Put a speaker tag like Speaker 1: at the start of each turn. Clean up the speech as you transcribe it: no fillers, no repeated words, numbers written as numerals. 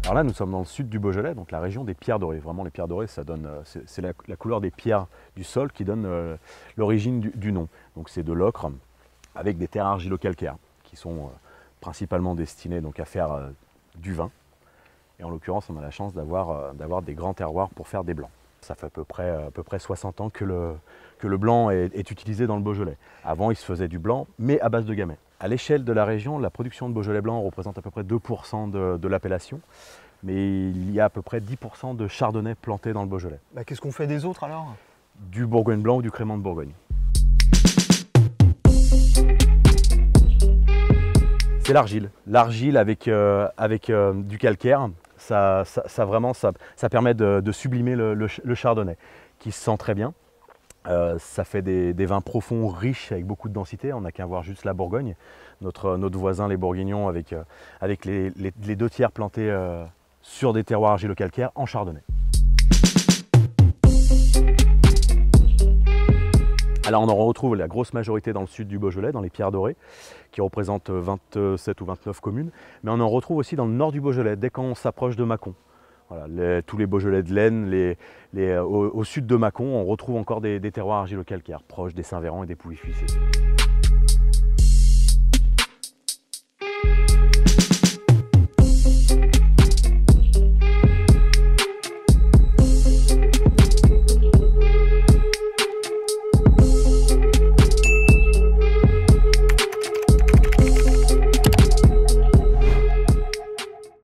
Speaker 1: Alors là, nous sommes dans le sud du Beaujolais, donc la région des pierres dorées. Vraiment, les pierres dorées, ça donne, c'est la couleur des pierres du sol qui donne l'origine du nom. Donc c'est de l'ocre avec des terres argilo-calcaires qui sont principalement destinées donc, à faire du vin. Et en l'occurrence, on a la chance d'avoir des grands terroirs pour faire des blancs. Ça fait à peu près 60 ans que le blanc est utilisé dans le Beaujolais. Avant, il se faisait du blanc, mais à base de gamay. À l'échelle de la région, la production de Beaujolais blanc représente à peu près 2% de l'appellation, mais il y a à peu près 10% de chardonnay planté dans le Beaujolais.
Speaker 2: Bah, qu'est-ce qu'on fait des autres alors?
Speaker 1: Du bourgogne blanc ou du crément de Bourgogne. C'est l'argile. L'argile avec du calcaire, ça permet de sublimer le chardonnay, qui se sent très bien. Ça fait des vins profonds, riches, avec beaucoup de densité. On n'a qu'à voir juste la Bourgogne, notre voisin les Bourguignons, avec les 2 tiers plantés sur des terroirs argilo-calcaires en chardonnay. Alors on en retrouve la grosse majorité dans le sud du Beaujolais, dans les pierres dorées, qui représentent 27 ou 29 communes, mais on en retrouve aussi dans le nord du Beaujolais, dès qu'on s'approche de Mâcon. Voilà, tous les Beaujolais de l'Aisne, au sud de Mâcon, on retrouve encore des terroirs argilo-calcaires, proches des Saint-Véran et des Pouilly-Fuissé.